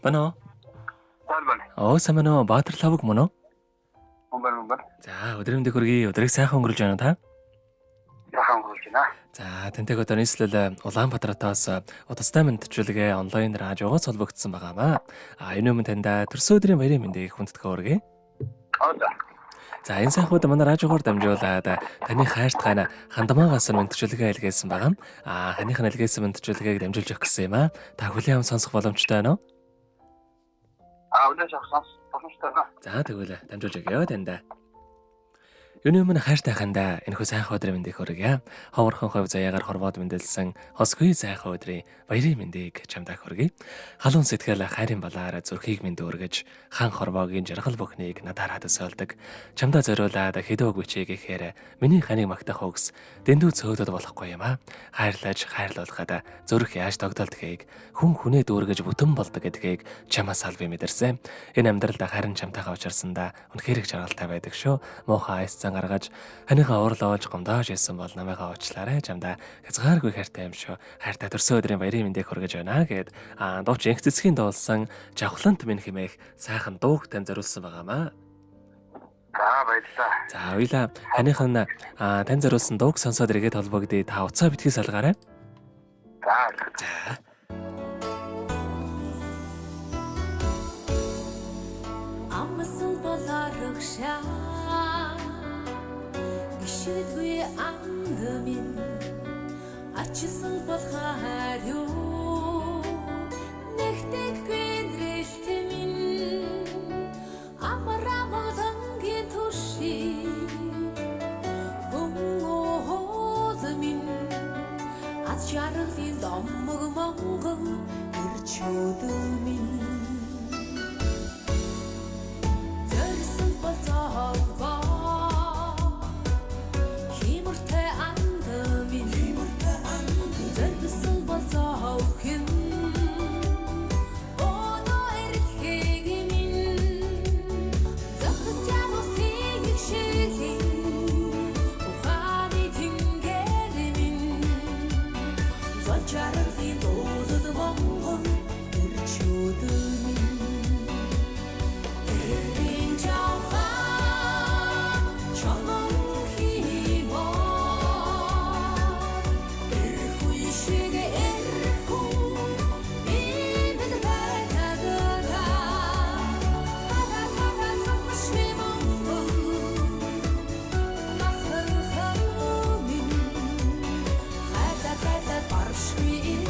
Бано. Сайн. Самано Баатар лавг мөн үү? Мөн. За, өдрийн мэндийг хүргэе. Өдрийг сайхан өнгөрүүлж байна та. Сайхан өнгөрүүлж байна. За, тэнтэйг одоо нийслэл Улаанбаатаратаас удастай мэдчилгээ онлайн радиогоос холбогдсон байгаамаа. Энэ өмнө танд төрсөн өдрийн баярын мэндийг хүндэтгэн хүргэе. За, энэ сайхан удаа манай радиогоор дамжуулаад таны хайртай хандамаагаас мэдчилгээ илгээсэн байгаа. Ханыхын илгээсэн мэдчилгээг дамжуулж өгөх гэсэн юм аа. Та хүлээн аван сонсох боломжтой байна уу? Өнөөдөр сонсомжтой байна. За, тэгвэл дамжуулж өгье танд. Юуны өмнө хайртай хандаа энэхүү сайхан өдрийн мэндийг хүргье. Ховорхон хувь заяагаар хорвоод мэндэлсэн хосгүй сайхан өдрийн баярын мэндийг чамдаа хүргэе. Халуун сэтгэл хайрын балаар зүрхийг минь дүүргэж хан хорвоогийн жаргал бүхнийг надаараа төсөөлдөг. Чамдаа зориулаад хэдөө гүчээг ихээр миний ханыг магтах үгс дэндүү цөөлөд болохгүй юм аа. Хайрлаж хайрлуулахад зүрх яаж тогтолдгийг хүн хүнээ дүүргэж бүтэн болдог гэдгийг чамаас аль би мэдэрсэн. Энэ амьдралд харин чамтайгаа учирсандаа үнэхээр их жаргалтай байдаг шүү. Муухай айс гаргаж ханийхаа уурлаа олж гомдоож исэн бол намайгаа уучлаарай чамдаа хязгааргүй хайртай юм шүү. Хайртай төрсөн өдрийн баярын мэндийг хүргэж байна гэд дууч инх цэцгийн дуулсан жавхлант минь хэмээх сайхан дууг тань зориулсан байгаамаа. За баярлалаа. За хоёлаа ханийхан тань зориулсан дууг сонсоод иргэд холбогдъё. Та уцаа битгий салгаарай. За. Амсал боларагшаа Гişидгүй андмин ачсал болохоор юу нэгтгэхгүй нэрэлтмин амрамагдангийн туши бомгоодмин аз жаргалын домог монгол ирчүүдмин зөрсөн болцоо Street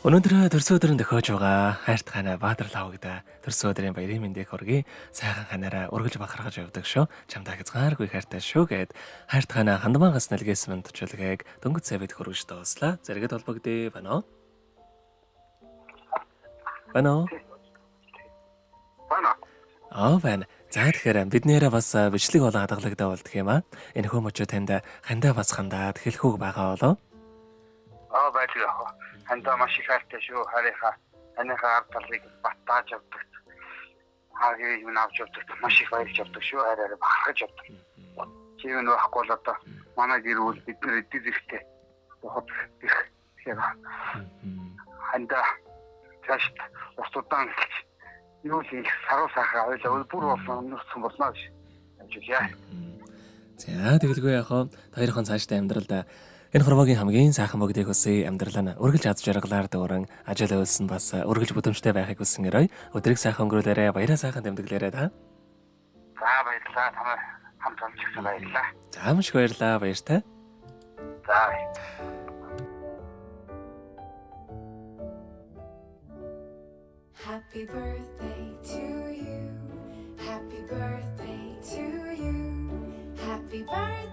Өнөөдөр төрсөн өдрөнд төхөөж байгаа хайрт ханаа Баатар лавгда төрсөн өдрийн баярын мэндийг хүргэе. Сайхан ханаараа ургалж бахархаж явдаг шүү. Чамдаа хязгааргүй хайртай шүү гэд хайрт ханаа хандмаагаас нэлгээсмэн төчөлгээг дөнгөж цавэд хөргөж дууслаа. Зэрэгэд холбогдъё байна уу? Байна уу? Байна. За тэгэхээр бид нэрээ бас бичлэг болон хадгалагдаа болдох юм аа. Энэ хүмүүчүүд танд хандаа бас хандаад хэлэхүүг байгаа болоо. Байлаа. Хандаа маш их хайртай шүү. Ханыхаа ард талыг баттааж явдаг. Хагийг минь авч явдаг. Маш их баярлж явдаг шүү. Хараараа бахархаж явдаг. Чив нь байхгүй бол одоо манай гэр бүл бид нэр эдгээр ихтэй бохот их яа. Хандаа цааш урт удаан юу л их саруу сахаа ойлоо бүр болсон өнөрсөн болно гэж амжуулъя. За тэгэлгүй яг хоо хоёрхан цаашдаа амьдралда энэ хорвогийн хамгийн сайхан бүгдийг хүсье. Амьдрал нь үргэлж аз жаргалаар дүүрэн ажил үйлсэн бас үргэлж бүдэмжтэй байхыг хүсэн өрөө. Өдрийг сайхан өнгөрүүлээрэ, баяраа сайхан тэмдэглээрэ та. За баярлалаа. Тамаа хамт олж баярлалаа. За маш их баярлалаа. Баяртай. За. Happy birthday to you. Happy birthday to you. Happy birthday.